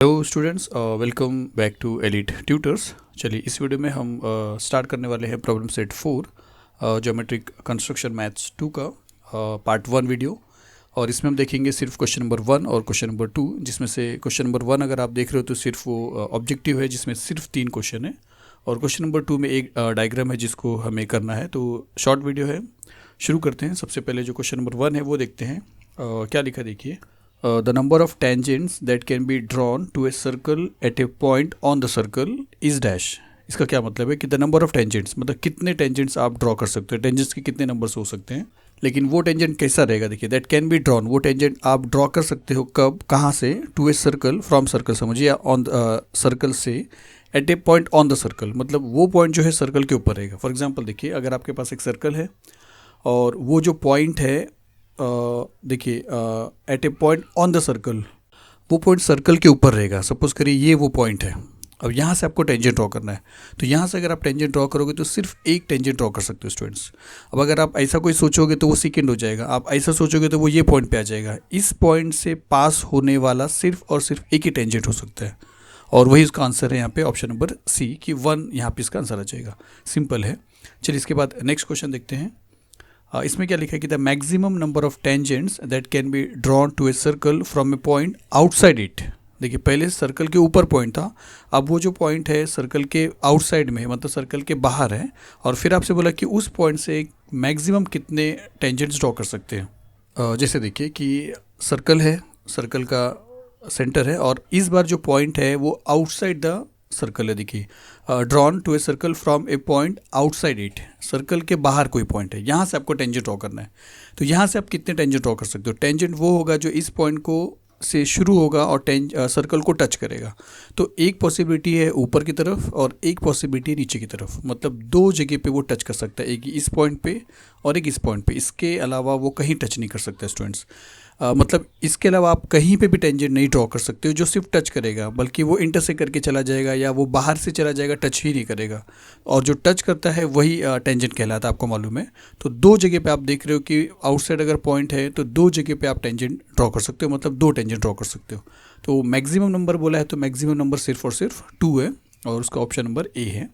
Hello students, welcome back to elite tutors. चलिए इस video में हम स्टार्ट करने वाले हैं problem set 4 geometric construction maths 2 का पार्ट 1 वीडियो। और इसमें हम देखेंगे सिर्फ क्वेश्चन नंबर 1 और क्वेश्चन नंबर 2, जिसमें से क्वेश्चन नंबर 1 अगर आप देख रहे हो तो सिर्फ वो ऑब्जेक्टिव है जिसमें सिर्फ 3 क्वेश्चन है, और क्वेश्चन नंबर 2 में एक डायग्राम है जिसको हमें करना है। तो शॉर्ट वीडियो है, शुरू करते हैं। सबसे पहले जो क्वेश्चन नंबर 1 है वो देखते हैं। क्या लिखा देखिए, the number of tangents that can be drawn to a circle at a point on the circle is dash। इसका क्या मतलब है कि द नंबर ऑफ टेंजेंट्स मतलब कितने टेंजेंट्स आप ड्रॉ कर सकते हो, टेंजेंट्स के कितने नंबर्स हो सकते हैं। लेकिन वो टेंजेंट कैसा रहेगा, देखिए दैट कैन बी ड्रॉन, वो टेंजेंट आप ड्रॉ कर सकते हो कब, कहाँ से, to a circle from circle समझिए, ऑन सर्कल से, at a point on the circle मतलब वो पॉइंट जो है सर्कल के ऊपर रहेगा। फॉर एग्जाम्पल देखिए, अगर आपके पास एक सर्कल है और वो जो पॉइंट है देखिए at a point on the circle, वो पॉइंट सर्कल के ऊपर रहेगा। सपोज करिए ये वो पॉइंट है। अब यहाँ से आपको टेंजेंट ड्रॉ करना है, तो यहाँ से अगर आप टेंजेंट ड्रॉ करोगे तो सिर्फ एक टेंजेंट ड्रॉ कर सकते हो स्टूडेंट्स। अब अगर आप ऐसा कोई सोचोगे तो वो सेकंड हो जाएगा, आप ऐसा सोचोगे तो वो ये पॉइंट पे आ जाएगा। इस पॉइंट से पास होने वाला सिर्फ और सिर्फ एक ही टेंजेंट हो सकता है, और वही उसका आंसर है यहाँ पे ऑप्शन नंबर सी कि 1 यहाँ पे इसका आंसर आ जाएगा। सिंपल है। चलिए इसके बाद नेक्स्ट क्वेश्चन देखते हैं। इसमें क्या लिखा है कि the maximum number of tangents that can be drawn to a circle from a point outside it. देखिए पहले सर्कल के ऊपर पॉइंट था, अब वो जो पॉइंट है सर्कल के आउटसाइड में है, मतलब सर्कल के बाहर है। और फिर आपसे बोला कि उस पॉइंट से मैक्सिमम कितने टेंजेंट्स ड्रॉ कर सकते हैं। जैसे देखिए कि सर्कल है, सर्कल का सेंटर है, और इस बार जो पॉइंट है वो आउटसाइड द सर्कल है। देखिए drawn to a circle from a point outside it, circle के बाहर कोई पॉइंट है, यहाँ से आपको टेंजेंट ड्रॉ करना है। तो यहाँ से आप कितने टेंजेंट ड्रॉ कर सकते हो, टेंजेंट वो होगा जो इस पॉइंट को से शुरू होगा और सर्कल को टच करेगा। तो एक पॉसिबिलिटी है ऊपर की तरफ और एक पॉसिबिलिटी है नीचे की तरफ, मतलब दो जगह पे वो टच कर सकता है, एक इस पॉइंट पे और एक इस पॉइंट पे। इसके अलावा वो कहीं टच नहीं कर सकता स्टूडेंट्स। मतलब इसके अलावा आप कहीं पे भी टेंजेंट नहीं ड्रॉ कर सकते हो जो सिर्फ टच करेगा, बल्कि वो इंटरसेक्ट करके चला जाएगा या वो बाहर से चला जाएगा, टच ही नहीं करेगा। और जो टच करता है वही टेंजेंट कहलाता है, आपको मालूम है। तो दो जगह पे आप देख रहे हो कि आउटसाइड अगर पॉइंट है तो दो जगह पे आप टेंजेंट ड्रॉ कर सकते हो, मतलब दो टेंजेंट ड्रॉ कर सकते हो। तो मैक्सिमम नंबर बोला है तो मैक्सिमम नंबर सिर्फ और सिर्फ 2 है, और उसका ऑप्शन नंबर ए है।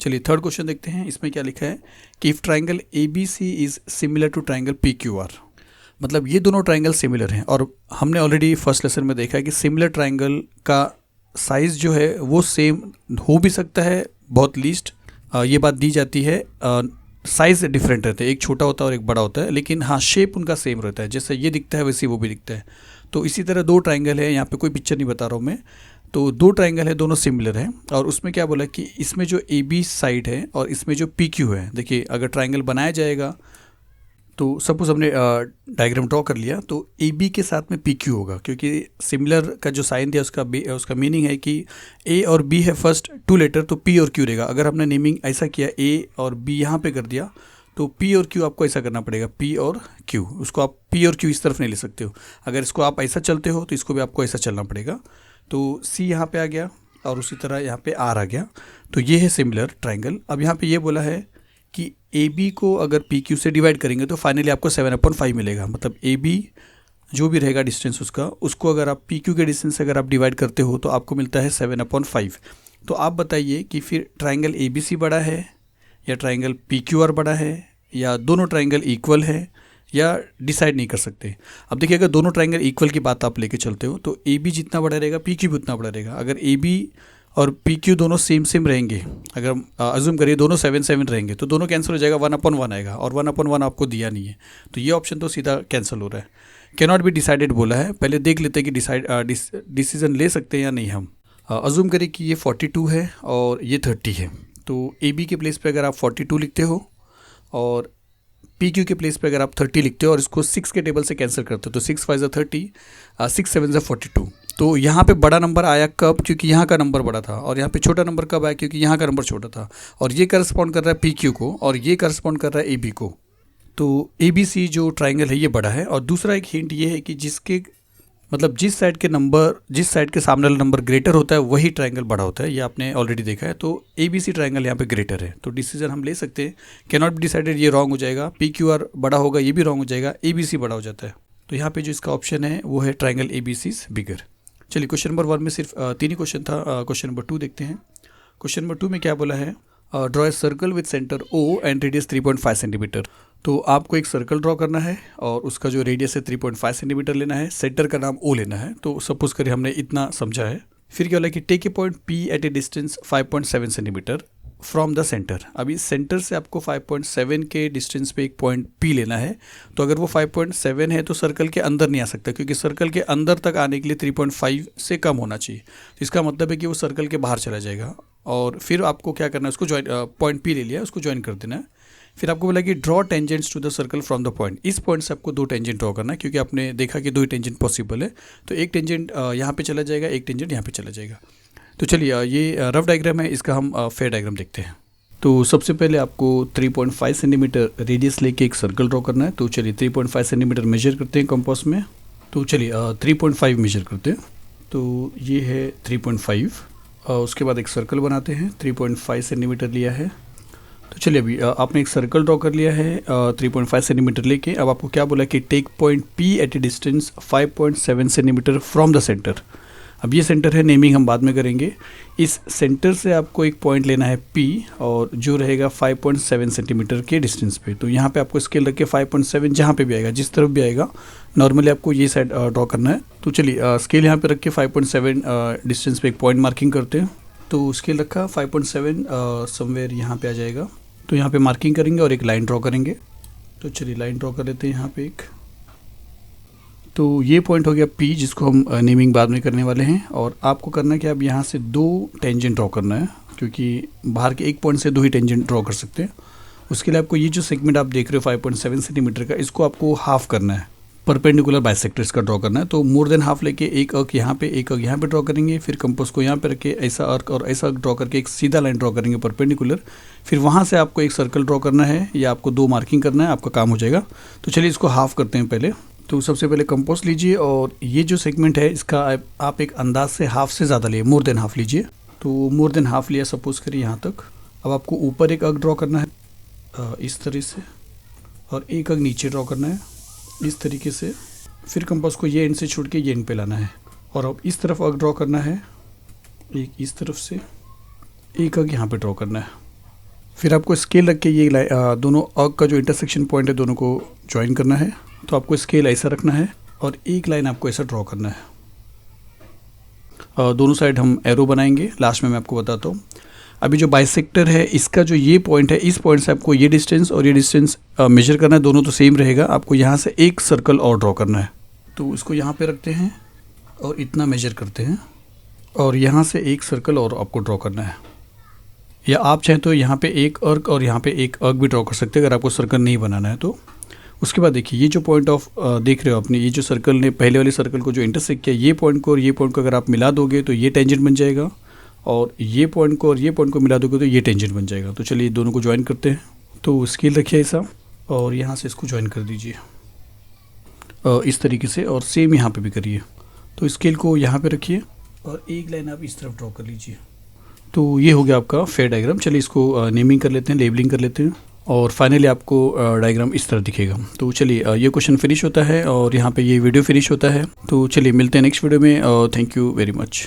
चलिए थर्ड क्वेश्चन देखते हैं। इसमें क्या लिखा है कि if triangle A B C is similar to triangle P Q R, मतलब ये दोनों ट्राइंगल सिमिलर हैं। और हमने ऑलरेडी फर्स्ट लेसन में देखा है कि सिमिलर ट्राइंगल का साइज़ जो है वो सेम हो भी सकता है, बहुत लीस्ट ये बात दी जाती है। साइज़ डिफरेंट रहते हैं, एक छोटा होता है और एक बड़ा होता है, लेकिन हाँ शेप उनका सेम रहता है, जैसे ये दिखता है वैसे वो भी दिखता है। तो इसी तरह दो ट्राइंगल है, यहाँ पे कोई पिक्चर नहीं बता रहा हूँ मैं। तो दो ट्राइंगल है, दोनों सिमिलर हैं। और उसमें क्या बोला कि इसमें जो ए बी साइड है और इसमें जो पी क्यू है, देखिए अगर ट्राइंगल बनाया जाएगा तो सपोज हमने डायग्राम ड्रॉ कर लिया तो ए बी के साथ में पी क्यू होगा, क्योंकि सिमिलर का जो साइन दिया उसका मीनिंग है कि ए और बी है फर्स्ट 2 लेटर, तो पी और क्यू रहेगा। अगर हमने नेमिंग ऐसा किया ए और बी यहाँ पे कर दिया तो पी और क्यू आपको ऐसा करना पड़ेगा, पी और क्यू। उसको आप पी और क्यू इस तरफ नहीं ले सकते हो, अगर इसको आप ऐसा चलते हो तो इसको भी आपको ऐसा चलना पड़ेगा। तो सी यहाँ पे आ गया और उसी तरह यहाँ पे आर आ गया। तो ये है सिमिलर ट्राइंगल। अब यहाँ पे ये बोला है कि ए बी को अगर पी क्यू से डिवाइड करेंगे तो फाइनली आपको 7/5 मिलेगा। मतलब ए बी जो भी रहेगा डिस्टेंस उसको अगर आप पी क्यू के डिस्टेंस से अगर आप डिवाइड करते हो तो आपको मिलता है 7/5। तो आप बताइए कि फिर ट्राइंगल ए बी सी बड़ा है या ट्राइंगल पी क्यू आर बड़ा है, या दोनों ट्राइंगल इक्वल है, या डिसाइड नहीं कर सकते। अब देखिए अगर दोनों ट्राइंगल इक्वल की बात आप लेके चलते हो तो ए बी जितना बड़ा रहेगा पी क्यू भी उतना बड़ा रहेगा। अगर ए बी और पी क्यू दोनों सेम रहेंगे, अगर अज्यूम करिए दोनों 7 रहेंगे तो दोनों कैंसिल हो जाएगा, 1/1 आएगा, और 1/1 आपको दिया नहीं है तो ये ऑप्शन तो सीधा कैंसिल हो रहा है। कैनॉट बी डिसाइडेड बोला है, पहले देख लेते हैं कि डिसीजन ले सकते हैं या नहीं हम। अज्यूम करिए कि ये 42 है और ये 30 है, तो ए बी के प्लेस पे अगर आप 42 लिखते हो और पी क्यू के प्लेस पे अगर आप 30 लिखते हो और इसको 6 के टेबल से कैंसिल करते हो तो 6 5 30, 6 7 42। तो यहाँ पे बड़ा नंबर आया कब, क्योंकि यहाँ का नंबर बड़ा था, और यहाँ पे छोटा नंबर कब आया, क्योंकि यहाँ का नंबर छोटा था। और ये करस्पॉन्ड कर रहा है पी क्यू को और ये करस्पॉन्ड कर रहा है ए बी को। तो ए बी सी जो ट्राइंगल है ये बड़ा है। और दूसरा एक हिंट ये है कि जिसके मतलब जिस साइड के सामने वाला नंबर ग्रेटर होता है वही ट्राइंगल बड़ा होता है, ये आपने ऑलरेडी देखा है। तो ए बी सी ट्राइंगल यहाँ पे ग्रेटर है, तो डिसीजन हम ले सकते हैं। कैनॉट बी डिसाइडेड ये रॉन्ग हो जाएगा, पी क्यू आर बड़ा होगा ये भी रॉन्ग हो जाएगा, ए बी सी बड़ा हो जाता है। तो यहाँ पे जो इसका ऑप्शन है वो है triangle A B C is bigger. चलिए क्वेश्चन नंबर 1 में सिर्फ 3 ही क्वेश्चन था। क्वेश्चन नंबर 2 देखते हैं। क्वेश्चन नंबर 2 में क्या बोला है, draw a circle with centre O and radius 3.5 centimetre. तो आपको एक सर्कल ड्रॉ करना है और उसका जो रेडियस है 3.5 सेंटीमीटर लेना है, सेंटर का नाम O लेना है। तो सपोज करिए हमने इतना समझा है। फिर क्या बोला कि take a point P at a distance 5.7 centimetre from the centre. अभी सेंटर से आपको 5.7 के डिस्टेंस पे एक पॉइंट P लेना है। तो अगर वो 5.7 है तो सर्कल के अंदर नहीं आ सकता, क्योंकि सर्कल के अंदर तक आने के लिए 3.5 से कम होना चाहिए। तो इसका मतलब है कि वो सर्कल के बाहर चला जाएगा। और फिर आपको क्या करना है, उसको ज्वाइन, पॉइंट P ले लिया, उसको ज्वाइन कर देना है। फिर आपको बोला कि draw tangents to the circle from the point. इस पॉइंट से आपको 2 टेंजेंट ड्रॉ करना है, क्योंकि आपने देखा कि 2 ही टेंजेंट पॉसिबल है। तो एक टेंजेंट यहाँ पे चला जाएगा, एक टेंजेंट यहाँ पे चला जाएगा। तो चलिए ये रफ डायग्राम है, इसका हम फेयर डायग्राम देखते हैं। तो सबसे पहले आपको 3.5 सेंटीमीटर रेडियस लेके एक सर्कल ड्रॉ करना है। तो चलिए 3.5 सेंटीमीटर मेजर करते हैं कंपास में। तो चलिए 3.5 मेजर करते हैं। तो ये है 3.5। उसके बाद एक सर्कल बनाते हैं। 3.5 सेंटीमीटर लिया है। तो चलिए अभी आपने एक सर्कल ड्रॉ कर लिया है 3.5 सेंटीमीटर लेके। अब आपको क्या बोला कि take point P at a distance 5.7 centimetre from the centre. अब ये सेंटर है, नेमिंग हम बाद में करेंगे। इस सेंटर से आपको एक पॉइंट लेना है P, और जो रहेगा 5.7 सेंटीमीटर के डिस्टेंस पे। तो यहाँ पे आपको स्केल रख के 5.7 जहाँ पे भी आएगा, जिस तरफ भी आएगा, नॉर्मली आपको ये साइड ड्रॉ करना है। तो चलिए स्केल यहाँ पे रख के 5.7 डिस्टेंस पे एक पॉइंट मार्किंग करते हैं। तो स्केल रखा 5.7 समवेयर यहाँ पे आ जाएगा। तो यहाँ पे मार्किंग करेंगे और एक लाइन ड्रॉ करेंगे। तो चलिए लाइन ड्रॉ कर लेते हैं यहाँ पे एक। तो ये पॉइंट हो गया P, जिसको हम नेमिंग बाद में करने वाले हैं। और आपको करना है कि आप यहाँ से 2 टेंजेंट ड्रॉ करना है, क्योंकि बाहर के एक पॉइंट से 2 ही टेंजेंट ड्रॉ कर सकते हैं। उसके लिए आपको ये जो सेगमेंट आप देख रहे हो 5.7 सेंटीमीटर का, इसको आपको हाफ करना है, परपेंडिकुलर बाइसेक्टर्स का ड्रॉ करना है। तो मोर देन हाफ लेके एक अर्क यहाँ पे, एक अर्क यहाँ पे ड्रॉ करेंगे। फिर कंपास को यहाँ पे रख के ऐसा अर्क और ऐसा अर्क ड्रॉ करके एक सीधा लाइन ड्रॉ करेंगे परपेंडिकुलर। फिर वहाँ से आपको एक सर्कल ड्रॉ करना है, या आपको 2 मार्किंग करना है, आपका काम हो जाएगा। तो चलिए इसको हाफ करते हैं पहले। तो सबसे पहले कंपास लीजिए और ये जो सेगमेंट है इसका आप एक अंदाज से हाफ से ज़्यादा लिए, मोर देन हाफ लीजिए। तो मोर देन हाफ लिया सपोज करिए यहाँ तक। अब आपको ऊपर एक अर्क ड्रॉ करना है इस तरह से, और एक अर्क नीचे ड्रॉ करना है इस तरीके से। फिर कंपास को ये एंड से छोड़ के ये एंड पे लाना है, और अब इस तरफ अर्क ड्रॉ करना है, एक इस तरफ से, एक अर्क यहाँ पे ड्रॉ करना है। फिर आपको स्केल रख के ये दोनों अर्क का जो इंटरसेक्शन पॉइंट है दोनों को ज्वाइन करना है। तो आपको स्केल ऐसा रखना है और एक लाइन आपको ऐसा ड्रॉ करना है। दोनों साइड हम एरो बनाएंगे, लास्ट में मैं आपको बताता हूँ। अभी जो बाइसेक्टर है इसका जो ये पॉइंट है, इस पॉइंट से आपको ये डिस्टेंस और ये डिस्टेंस मेजर करना है, दोनों तो सेम रहेगा। आपको यहाँ से एक सर्कल और ड्रॉ करना है। तो इसको यहाँ पे रखते हैं और इतना मेजर करते हैं, और यहाँ से एक सर्कल और आपको ड्रॉ करना है। या आप चाहें तो यहाँ पे एक अर्क और यहाँ पे एक अर्क भी ड्रॉ कर सकते हैं, अगर आपको सर्कल नहीं बनाना है तो। उसके बाद देखिए ये जो पॉइंट ऑफ देख रहे हो अपने, ये जो सर्कल ने पहले वाले सर्कल को जो इंटरसेक्ट किया, ये पॉइंट को और ये पॉइंट को अगर आप मिला दोगे तो ये टेंजेंट बन जाएगा, और ये पॉइंट को और ये पॉइंट को मिला दोगे तो ये टेंजेंट बन जाएगा। तो चलिए दोनों को ज्वाइन करते हैं। तो स्केल रखिए ऐसा, और यहाँ से इसको ज्वाइन कर दीजिए इस तरीके से, और सेम यहाँ पे भी करिए। तो स्केल को यहाँ पे रखिए और एक लाइन आप इस तरफ ड्रॉ कर लीजिए। तो ये हो गया आपका फेयर डायग्राम। चलिए इसको नेमिंग कर लेते हैं, लेबलिंग कर लेते हैं, और फाइनली आपको डायग्राम इस तरह दिखेगा। तो चलिए ये क्वेश्चन फिनिश होता है और यहाँ पे ये वीडियो फिनिश होता है। तो चलिए मिलते हैं नेक्स्ट वीडियो में। Thank you very much.